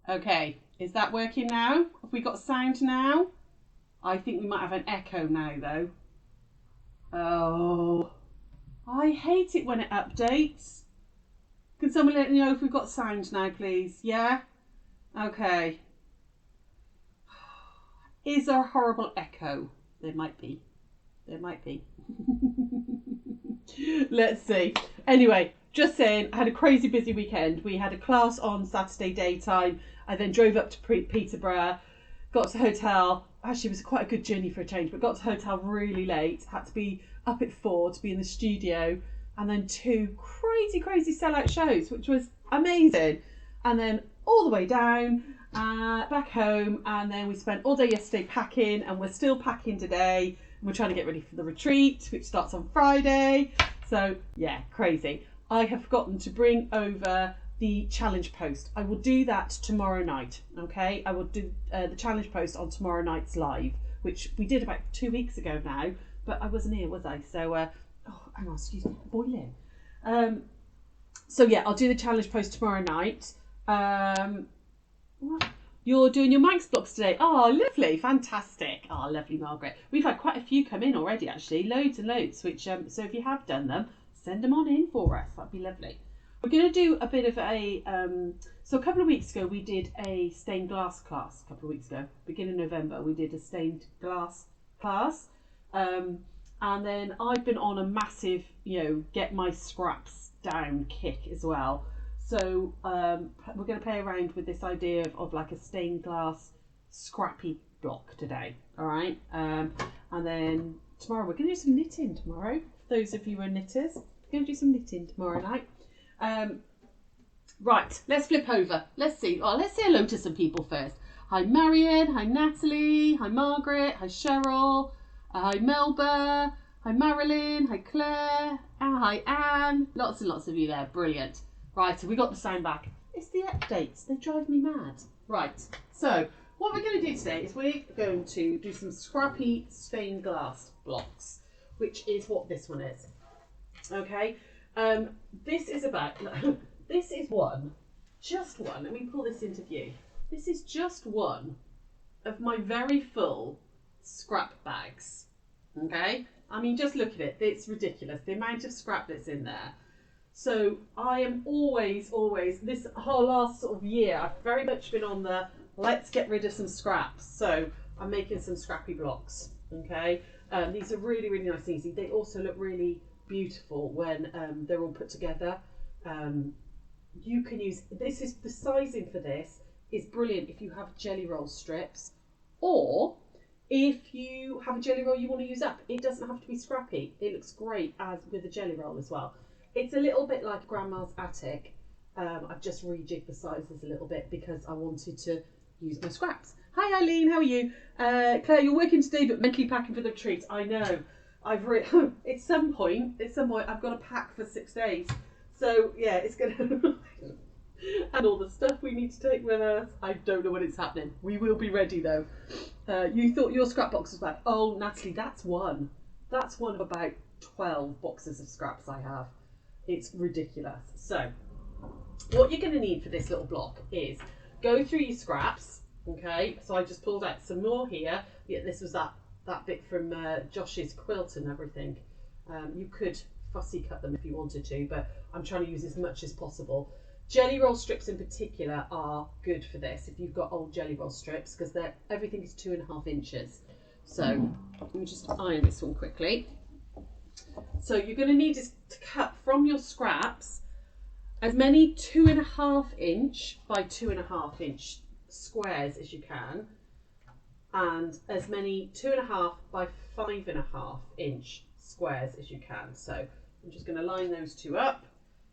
Okay, is that working now? Have we got sound now? I think we might have an echo now though. Oh, I hate it when it updates. Can someone let me know if we've got sound now, please? Yeah? Okay. Is there a horrible echo? There might be. There might be. Let's see. Anyway, just saying, I had a crazy busy weekend. We had a class on Saturday daytime. I then drove up to Peterborough, got to hotel. Actually, it was quite a good journey for a change, but got to hotel really late. Had to be up at 4 to be in the studio, and then 2 crazy sellout shows, which was amazing. And then all the way down, back home, and then we spent all day yesterday packing, and we're still packing today. We're trying to get ready for the retreat, which starts on Friday. So yeah, crazy. I have forgotten to bring over the challenge post. I will do that tomorrow night. Okay, I will do the challenge post on tomorrow night's live, which we did about 2 weeks ago now, but I wasn't here, was I? So oh, hang on, excuse me, boiling. So yeah, I'll do the challenge post tomorrow night. What? You're doing your Manx blocks today. Oh, lovely, fantastic. Oh, lovely, Margaret. We've had quite a few come in already, actually, loads and loads. Which so if you have done them, send them on in for us. That'd be lovely. We're going to do a bit of a. So a couple of weeks ago, we did a stained glass class. A couple of weeks ago, beginning of November, we did a stained glass class, and then I've been on a massive, get my scraps down kick as well. So we're going to play around with this idea of like a stained glass scrappy block today, all right? And then tomorrow we're going to do some knitting tomorrow. For those of you who are knitters, we're going to do some knitting tomorrow night. Right, let's flip over. Let's see. Oh, let's say hello to some people first. Hi Marion, hi Natalie, hi Margaret, hi Cheryl, hi Melba, hi Marilyn, hi Claire, hi Anne. Lots and lots of you there. Brilliant. Right, so we got the sound back. It's the updates. They drive me mad. Right, so what we're going to do today is we're going to do some scrappy stained glass blocks, which is what this one is. Okay, this is about, this is just one. Let me pull this into view. This is just one of my very full scrap bags. Okay, I mean, just look at it. It's ridiculous, the amount of scrap that's in there. So I am always, this whole last sort of year, I've very much been on the let's get rid of some scraps. So I'm making some scrappy blocks, okay? These are really, really nice and easy. They also look really beautiful when they're all put together. You can use, this is, the sizing for this is brilliant if you have jelly roll strips, or if you have a jelly roll you want to use up. It doesn't have to be scrappy. It looks great as with a jelly roll as well. It's a little bit like Grandma's attic. I've just rejigged the sizes a little bit because I wanted to use my scraps. Hi Eileen, how are you? Claire, you're working today but mentally packing for the retreat. I know. At some point, I've got to pack for 6 days. So yeah, it's gonna and all the stuff we need to take with us. I don't know when it's happening. We will be ready though. You thought your scrap box was back. Oh, Natalie, that's one. That's one of about 12 boxes of scraps I have. It's ridiculous. So what you're going to need for this little block is go through your scraps. Okay, so I just pulled out some more here. Yeah, this was that bit from Josh's quilt and everything. You could fussy cut them if you wanted to, but I'm trying to use as much as possible. Jelly roll strips in particular are good for this if you've got old jelly roll strips, because everything is 2.5 inches. So let me just iron this one quickly. So you're going to need to cut from your scraps as many 2.5 inch by 2.5 inch squares as you can, and as many 2.5 by 5.5 inch squares as you can. So I'm just going to line those two up,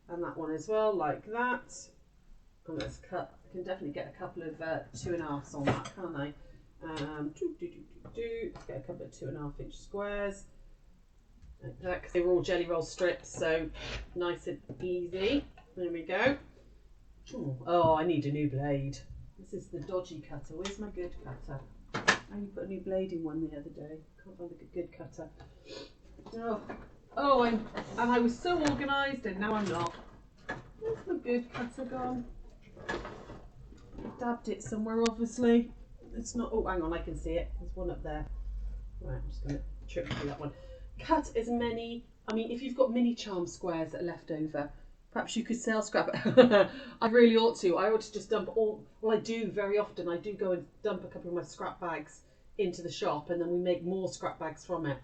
and that one as well, like that. And let's cut. I can definitely get a couple of 2.5s on that, can't I? Let's get a couple of 2.5 inch squares. Like that, because they were all jelly roll strips, so nice and easy. There we go. Oh, I need a new blade. This is the dodgy cutter. Where's my good cutter? I only put a new blade in one the other day. Can't find a good cutter. And I was so organised, and now I'm not. Where's my good cutter gone? dabbed it somewhere, obviously. It's not, oh, hang on, I can see it. There's one up there. Right, I'm just going to trip through that one. Cut as many, I mean, if you've got mini charm squares that are left over, perhaps you could sell scrap. I really ought to. I ought to just dump all, well, I do very often. I do go and dump a couple of my scrap bags into the shop, and then we make more scrap bags from it.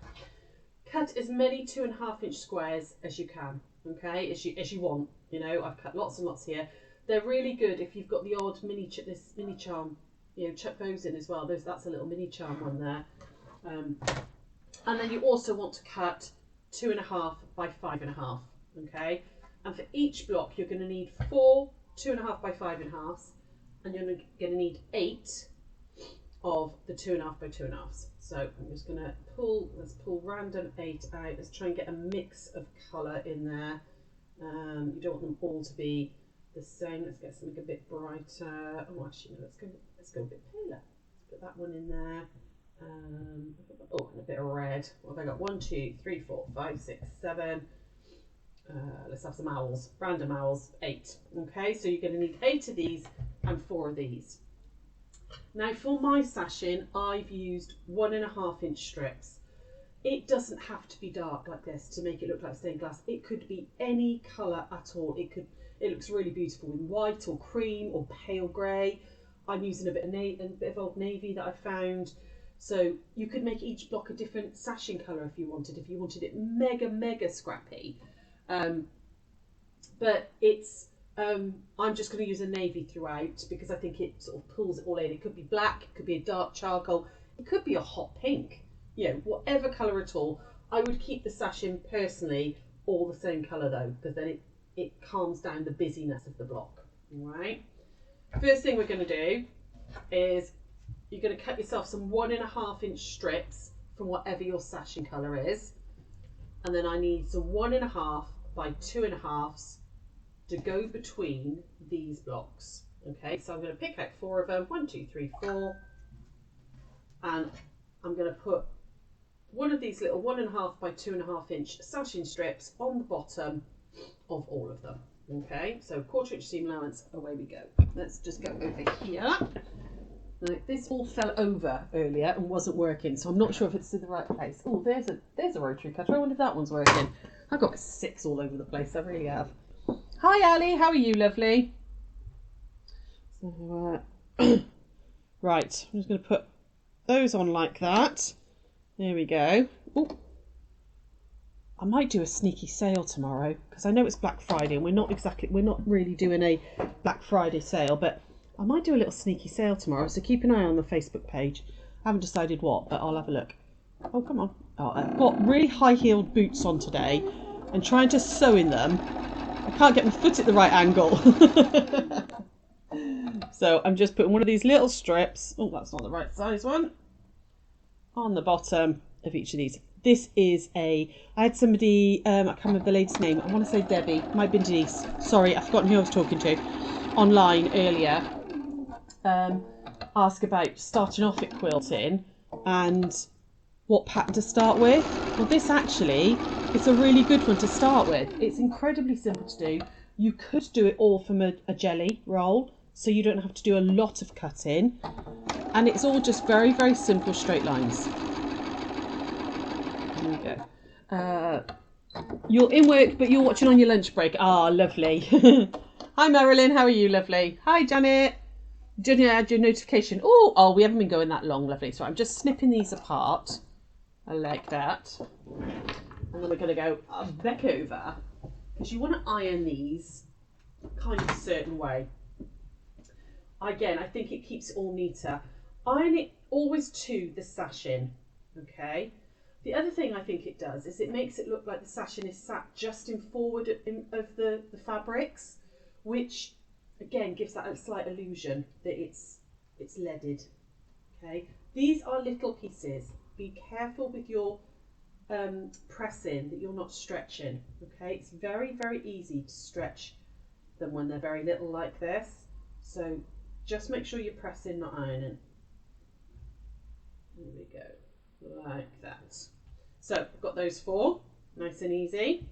Cut as many 2.5-inch squares as you can, okay, as you want. You know, I've cut lots and lots here. They're really good if you've got the odd this mini charm. You know, chuck those in as well. That's a little mini charm one there. And then you also want to cut 2.5 by 5.5, okay? And for each block, you're going to need 4 2.5 by 5.5s, and you're going to need 8 of the 2.5 by 2.5s. So I'm just going to let's pull random 8 out. Let's try and get a mix of colour in there. You don't want them all to be the same. Let's get something a bit brighter. Oh, actually, no, let's go a bit paler. Let's put that one in there. Oh, and a bit of red. What have I got? 1, 2, 3, 4, 5, 6, 7. Let's have some owls. Random owls. 8. Okay, so you're going to need 8 of these and 4 of these. Now for my sashing, I've used 1.5-inch strips. It doesn't have to be dark like this to make it look like stained glass. It could be any colour at all. It looks really beautiful in white or cream or pale grey. I'm using a bit of old navy that I found. So you could make each block a different sashing colour if you wanted it mega scrappy. But it's I'm just going to use a navy throughout because I think it sort of pulls it all in. It could be black, it could be a dark charcoal, it could be a hot pink, you know, whatever colour at all. I would keep the sashing personally all the same colour though, because then it calms down the busyness of the block. All right. First thing we're going to do is you're going to cut yourself some 1.5-inch strips from whatever your sashing colour is, and then I need some 1.5 by 2.5s to go between these blocks. Okay, so I'm going to pick out 4 of them. 1, 2, 3, 4, and I'm going to put one of these little 1.5 by 2.5-inch sashing strips on the bottom of all of them. Okay, so 1/4-inch seam allowance, away we go. Let's just go over here. Now, this all fell over earlier and wasn't working, so I'm not sure if it's in the right place. Oh, there's a rotary cutter. I wonder if that one's working. I've got 6 all over the place. I really have. Hi, Ali. How are you, lovely? So, right, I'm just going to put those on like that. There we go. Ooh. I might do a sneaky sale tomorrow because I know it's Black Friday and we're not really doing a Black Friday sale, but I might do a little sneaky sale tomorrow. So keep an eye on the Facebook page. I haven't decided what, but I'll have a look. Oh, come on. Oh, I've got really high-heeled boots on today and trying to sew in them. I can't get my foot at the right angle. So I'm just putting one of these little strips. Oh, that's not the right size one. On the bottom of each of these. This is I had somebody, I can't remember the lady's name. I want to say Debbie. Might have been Denise. Sorry, I've forgotten who I was talking to. Online earlier. Ask about starting off at quilting and what pattern to start with. Well, this actually is a really good one to start with. It's incredibly simple to do. You could do it all from a jelly roll, so you don't have to do a lot of cutting, and it's all just very, very simple straight lines. There we go. You're in work, but you're watching on your lunch break. Ah, lovely. Hi, Marilyn. How are you, lovely? Hi, Janet. Did you add your notification? Oh, we haven't been going that long, lovely. So I'm just snipping these apart. I like that. And then we're going to go back over, because you want to iron these kind of a certain way. Again, I think it keeps it all neater. Iron it always to the sashing, okay? The other thing I think it does is it makes it look like the sashing is sat just in forward of the fabrics, which again gives that a slight illusion that it's leaded, okay? These are little pieces. Be careful with your pressing that you're not stretching, okay? It's very, very easy to stretch them when they're very little like this. So just make sure you're pressing, not ironing. There we go, like that. So I've got those 4, nice and easy.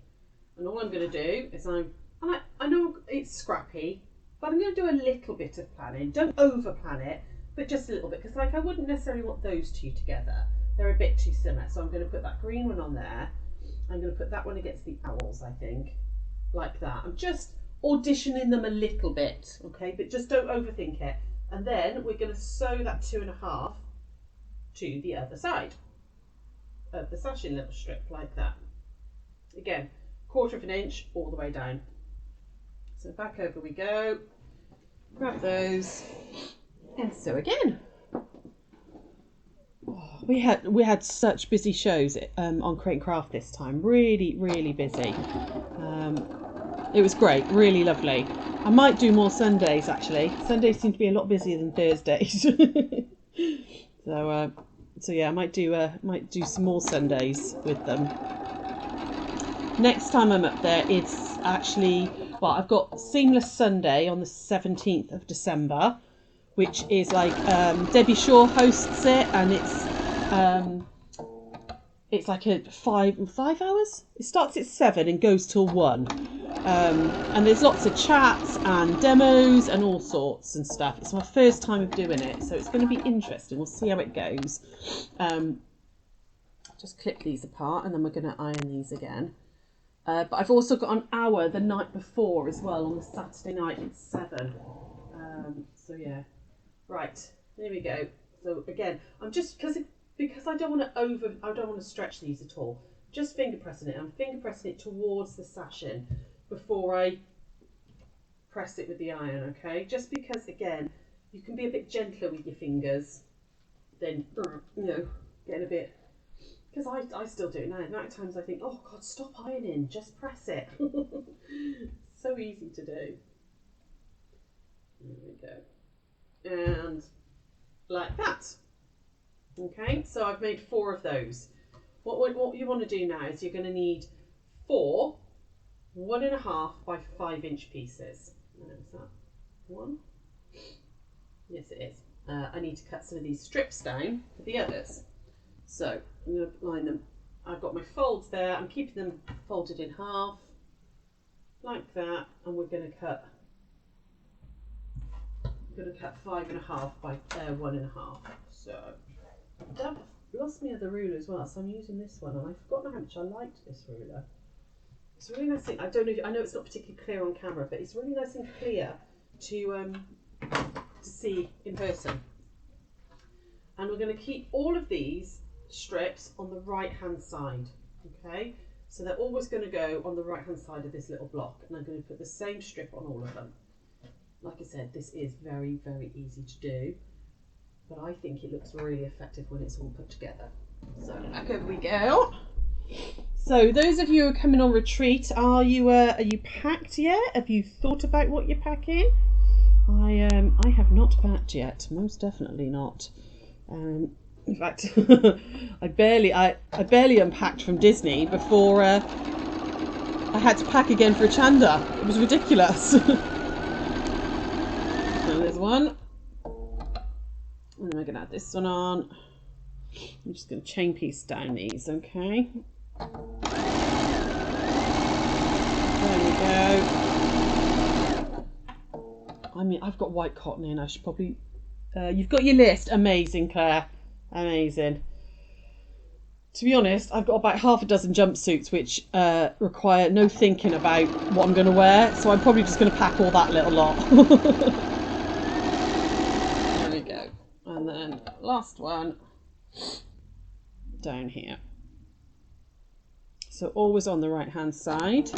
And all I'm going to do is I know it's scrappy, But I'm going to do a little bit of planning. Don't over plan it, but just a little bit, because like I wouldn't necessarily want those two together. They're a bit too similar. So I'm going to put that green one on there. I'm going to put that one against the owls, I think, like that. I'm just auditioning them a little bit, okay, but just don't overthink it. And then we're going to sew that 2.5 to the other side of the sashing little strip, like that. Again, 1/4 inch all the way down. So back over we go, grab those and sew again. Oh, we had such busy shows on Create and Craft this time, really busy. It was great, really lovely. I might do more Sundays actually. Sundays seem to be a lot busier than Thursdays. So yeah, I might do some more Sundays with them. Next time I'm up there, it's actually, well, I've got Seamless Sunday on the 17th of December, which is like Debbie Shaw hosts it, and it's like a 5 hours. It starts at 7 and goes till 1. And there's lots of chats and demos and all sorts and stuff. It's my first time of doing it, so it's going to be interesting. We'll see how it goes. Just clip these apart and then we're going to iron these again. But I've also got an hour the night before as well, on the Saturday night at 7. So yeah, right, there we go. So again, I'm just, because I don't want to stretch these at all. Just finger pressing it. I'm finger pressing it towards the sashing before I press it with the iron, okay? Just because, again, you can be a bit gentler with your fingers than, you know, getting a bit, because I still do it now. The amount of times I think, oh God, stop ironing, just press it. So easy to do. There we go. And like that. Okay, so I've made 4 of those. What you want to do now is you're going to need 4 1.5 by 5 inch pieces. Is that 1? Yes, it is. I need to cut some of these strips down for the others. So I'm going to line them. I've got my folds there. I'm keeping them folded in half, like that, and we're going to cut. I'm going to cut 5.5 by 1.5. So I've lost my other ruler as well, so I'm using this one, and I've forgotten how much I liked this ruler. It's really nice. I don't know. I know it's not particularly clear on camera, but it's really nice and clear to see in person. And we're going to keep all of these strips on the right hand side. Okay, so they're always going to go on the right hand side of this little block, and I'm going to put the same strip on all of them. Like I said, this is very easy to do, but I think it looks really effective when it's all put together. So back over we go. So those of you who are coming on retreat, are you packed yet? Have you thought about what you're packing? I have not packed yet, most definitely not. In fact, I barely unpacked from Disney before I had to pack again for a Chanda. It was ridiculous. So there's one. And then we're going to add this one on. I'm just going to chain piece down these, okay? There we go. I mean, I've got white cotton in. I should probably... you've got your list. Amazing, Claire. Amazing. To be honest, I've got about half a dozen jumpsuits which require no thinking about what I'm going to wear. So I'm probably just going to pack all that little lot. There we go. And then last one down here. So always on the right hand side.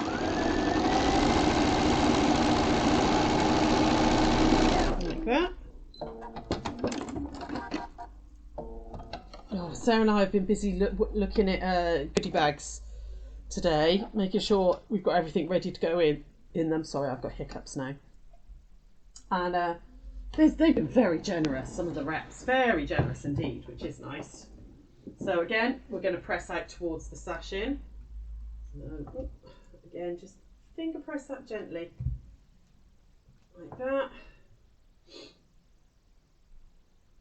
Like that. Oh, Sarah and I have been busy looking at goodie bags today, making sure we've got everything ready to go in them. Sorry, I've got hiccups now. And they've been very generous, some of the reps, very generous indeed, which is nice. So again, we're going to press out towards the sash in. So, again, just finger press that gently, like that.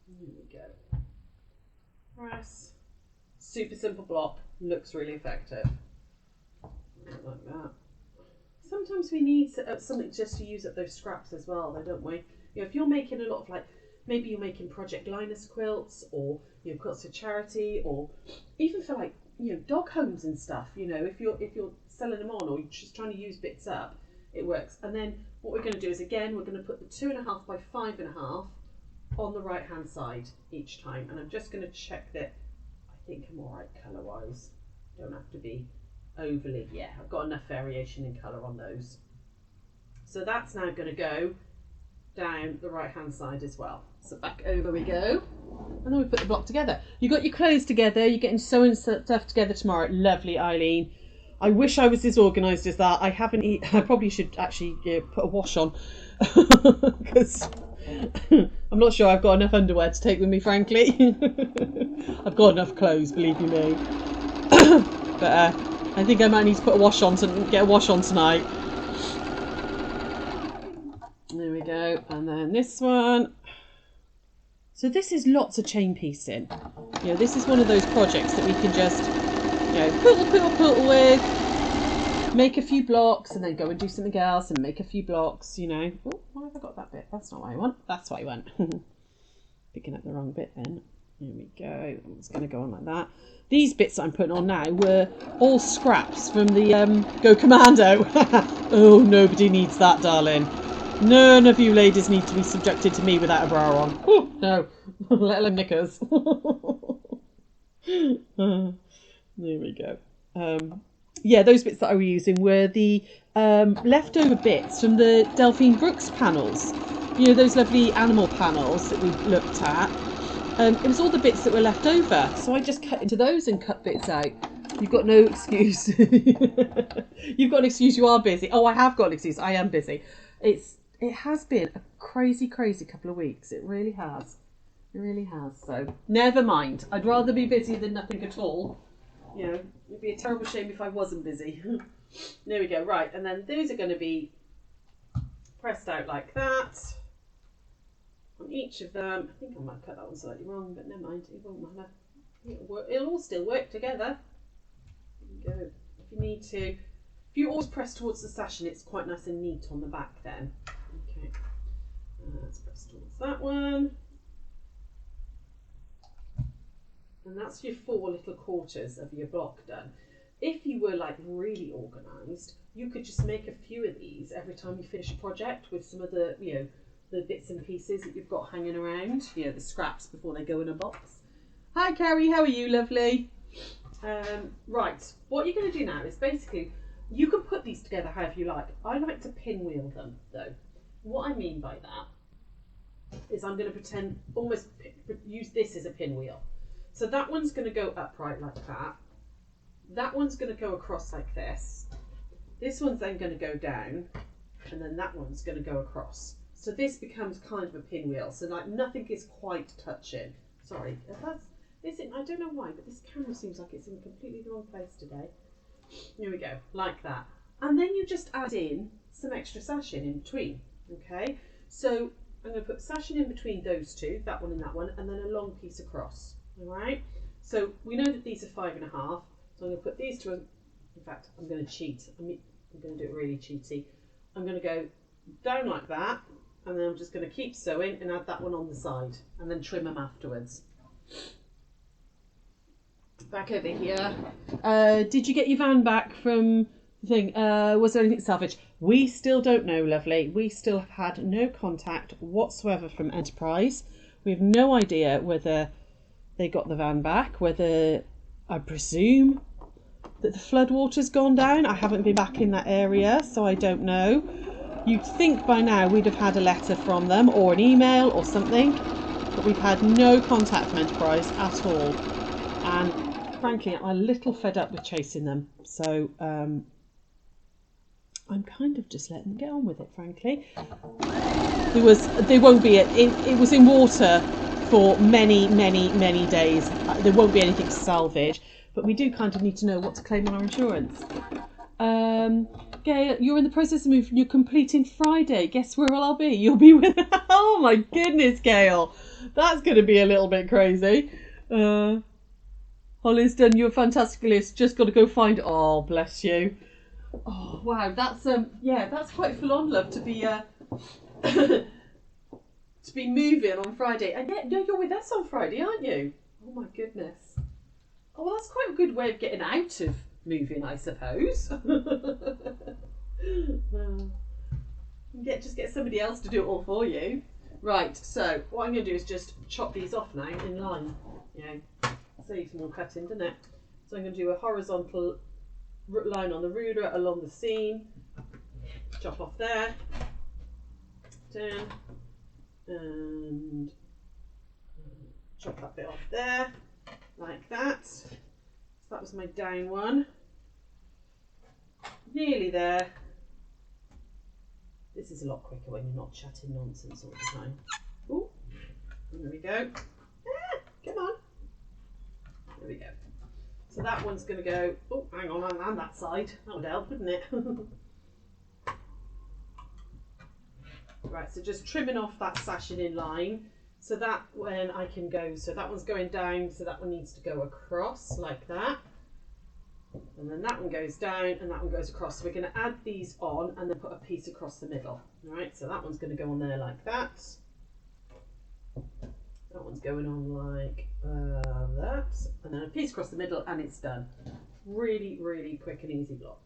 There we go. Press. Super simple block, looks really effective. Like that. sometimes we need something just to use up those scraps as well, though, don't we? You know, if you're making a lot of, like, maybe you're making Project Linus quilts, or, you know, quilts for charity, or even for, like, you know, dog homes and stuff. You know, if you're selling them on, or you're just trying to use bits up, it works. And then what we're going to do is, again, we're going to put the 2.5 by 5.5 on the right hand side each time, and I'm just going to check that I think I'm all right colour wise. Don't have to be overly, yeah, I've got enough variation in colour on those. So that's now going to go down the right hand side as well. So back over we go, and then we put the block together. You got your clothes together, you're getting sewing stuff together tomorrow. Lovely, Eileen. I wish I was as organised as that. I haven't I probably should actually put a wash on, because I'm not sure I've got enough underwear to take with me, frankly. I've got enough clothes, believe you me. But I think I might need to put a wash on get a wash on tonight. There we go. And then this one. So this is lots of chain piecing. You know, this is one of those projects that we can just, you know, poodle with, make a few blocks, and then go and do something else and make a few blocks, you know. Oh, why have I got that bit? That's not what I want. That's what I want. Picking up the wrong bit then. There we go. It's going to go on like that. These bits that I'm putting on now were all scraps from the Go Commando. Oh, nobody needs that, darling. None of you ladies need to be subjected to me without a bra on. Ooh, no, let alone knickers. There we go. Yeah, those bits that I was using were the leftover bits from the Delphine Brooks panels. You know, those lovely animal panels that we looked at. It was all the bits that were left over, so I just cut into those and cut bits out. You've got no excuse. You've got an excuse. You are busy. Oh, I have got an excuse. I am busy. It has been a crazy couple of weeks. It really has. It really has. So never mind. I'd rather be busy than nothing at all. You know, it'd be a terrible shame if I wasn't busy. There we go. Right, and then those are going to be pressed out like that on each of them. I think I might cut that one slightly wrong, but never mind. It won't matter. It'll all still work together. There we go. If you need to. If you always press towards the sash, and it's quite nice and neat on the back then. Okay, let's press towards that one. And that's your 4 little quarters of your block done. If you were like really organised, you could just make a few of these every time you finish a project with some of the, you know, the bits and pieces that you've got hanging around, you know, the scraps before they go in a box. Hi Carrie, how are you, lovely? Right, what you're going to do now is basically, you can put these together however you like. I like to pinwheel them though. What I mean by that is I'm going to pretend, almost use this as a pinwheel. So that one's going to go upright like that. That one's going to go across like this. This one's then going to go down, and then that one's going to go across. So this becomes kind of a pinwheel. So like nothing is quite touching. Sorry, I don't know why, but this camera seems like it's in completely the wrong place today. Here we go, like that. And then you just add in some extra sashing in between, okay? So I'm going to put sashing in between those two, that one and that one, and then a long piece across, all right? So we know that these are 5.5, so I'm going to put these two, in fact, I'm going to cheat. I'm going to do it really cheaty. I'm going to go down like that, and then I'm just going to keep sewing and add that one on the side, and then trim them afterwards. Back over here. Did you get your van back from the thing? Was there anything salvaged? We still don't know, lovely. We still have had no contact whatsoever from Enterprise. We have no idea whether they got the van back, whether, I presume, that the floodwater's gone down. I haven't been back in that area, so I don't know. You'd think by now we'd have had a letter from them, or an email or something, but we've had no contact from Enterprise at all. And frankly, I'm a little fed up with chasing them, so I'm kind of just letting them get on with it, frankly. It was in water for many days. There won't be anything to salvage, but we do kind of need to know what to claim on our insurance. Gail, you're in the process of moving. You're completing Friday. Guess where I'll be? You'll be with... Oh my goodness, Gail. That's going to be a little bit crazy. Holly's done you a fantastic list. Just got to go find... Oh, bless you. Oh wow, that's that's quite full on, love, to be to be moving on Friday. And yet, no, you're with us on Friday, aren't you? Oh my goodness. Oh, well, that's quite a good way of getting out of moving, I suppose. Just get somebody else to do it all for you. Right, so what I'm going to do is just chop these off now in line. Saves more cutting, doesn't it? So I'm going to do a horizontal line on the ruler along the seam. Chop off there. Down. And chop that bit off there. Like that. So that was my down one. Nearly there. This is a lot quicker when you're not chatting nonsense all the time. Oh, there we go. Come on. There we go. So that one's going to go, oh, hang on, and that side. That would help, wouldn't it? Right, so just trimming off that sashing in line. So that when I can go, so that one's going down, so that one needs to go across like that. And then that one goes down and that one goes across. So we're going to add these on and then put a piece across the middle. All right, so that one's going to go on there like that. That one's going on like that. And then a piece across the middle and it's done. Really, really quick and easy block.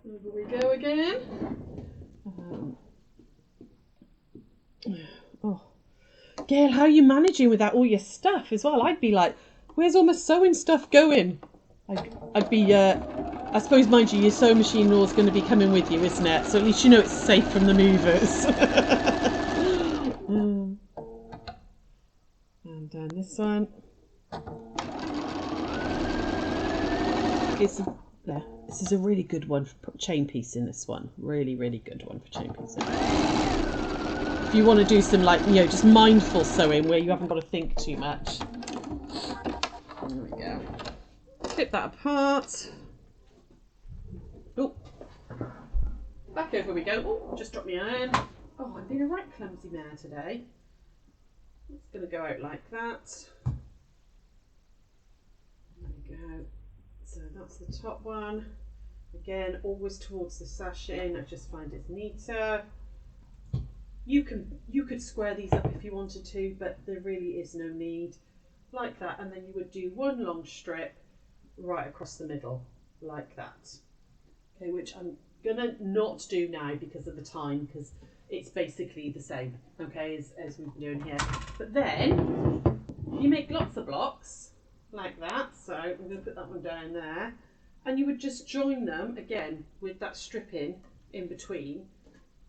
Over we go again. Oh, Gail, how are you managing without all your stuff as well? I'd be like, where's all my sewing stuff going? I'd be, I suppose, mind you, your sewing machine is going to be coming with you, isn't it? So at least you know it's safe from the movers. And down this one. This is a really good one for chain piecing, this one. Really, really good one for chain piecing. If you want to do some, like, just mindful sewing where you haven't got to think too much. There we go. Flip that apart. Oh, back over we go. Oh, just dropped my iron. Oh, I'm being a right clumsy mare today. It's going to go out like that. There we go. So that's the top one. Again, always towards the sashing. I just find it's neater. You could square these up if you wanted to, but there really is no need. Like that, and then you would do one long strip right across the middle, like that. Okay, which I'm gonna not do now because of the time, because it's basically the same, okay, as we've been doing here. But then you make lots of blocks like that. So I'm gonna put that one down there, and you would just join them again with that stripping in between,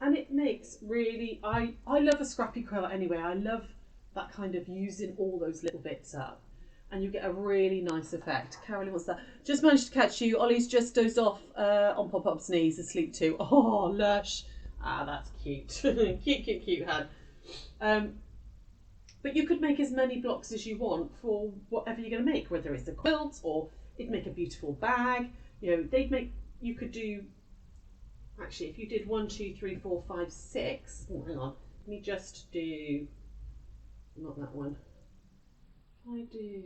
and it makes really. I love a scrappy quilt anyway. I love that kind of using all those little bits up, and you get a really nice effect. Carolyn, what's that? Just managed to catch you. Ollie's just dozed off on Pop-Up's knees, asleep too. Oh, lush. Ah, that's cute. cute, hun. But you could make as many blocks as you want for whatever you're going to make, whether it's a quilt or it'd make a beautiful bag. You could do, actually, if you did 1, 2, 3, 4, 5, 6. Oh, hang on. Let me just do. Not that one. I do.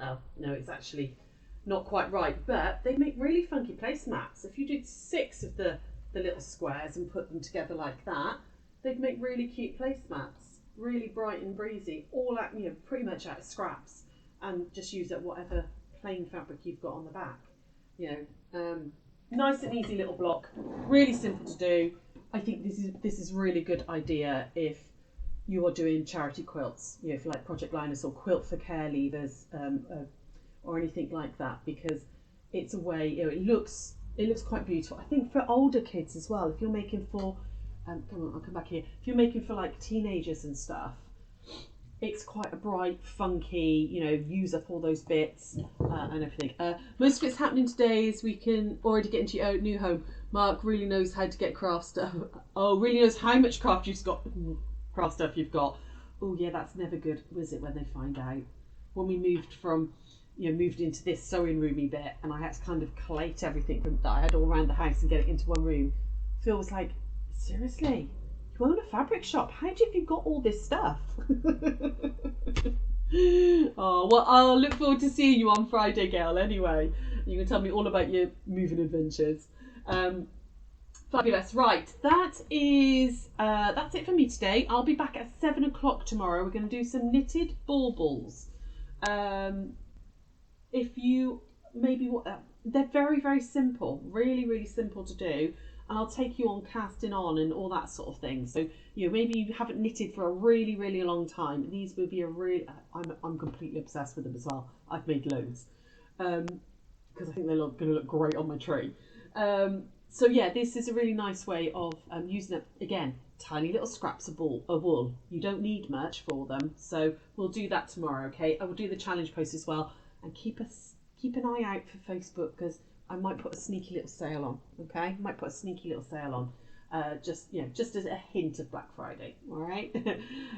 Oh, no, it's actually not quite right. But they make really funky placemats. If you did 6 of the little squares and put them together like that, they'd make really cute placemats. Really bright and breezy. All out, pretty much out of scraps. And just use up whatever plain fabric you've got on the back. Nice and easy little block. Really simple to do. I think this is a really good idea if you are doing charity quilts, if you like Project Linus or Quilt for Care Leavers, or anything like that, because it's a way, it looks quite beautiful. I think for older kids as well, if you're making for, come on, I'll come back here. If you're making for like teenagers and stuff, it's quite a bright, funky, use up all those bits and everything. Most of it's happening today is we can already get into your new home. Mark really knows how to get craft stuff. Oh, really knows how much craft stuff you've got. Oh yeah, that's never good, was it, when they find out? When we moved into this sewing roomy bit, and I had to kind of collate everything that I had all around the house and get it into one room. Phil was like, seriously, you own a fabric shop, how do you think you've got all this stuff? Oh well, I'll look forward to seeing you on Friday, Gail, anyway. You can tell me all about your moving adventures. Fabulous. Right, that's it for me today. I'll be back at 7 o'clock tomorrow. We're going to do some knitted baubles. If you maybe they're very, very simple, really, really simple to do. And I'll take you on casting on and all that sort of thing. So, maybe you haven't knitted for a really, really long time. These would be I'm completely obsessed with them as well. I've made loads. Because I think they're going to look great on my tree. So yeah, this is a really nice way of using it. Again, tiny little scraps of wool. You don't need much for them. So we'll do that tomorrow, okay? I will do the challenge post as well. And keep an eye out for Facebook, because I might put a sneaky little sale on, okay? Might put a sneaky little sale on. Just as a hint of Black Friday, all right?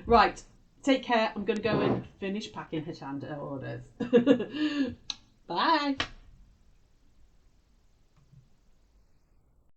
Right, take care. I'm going to go and finish packing Hachanda orders. Bye.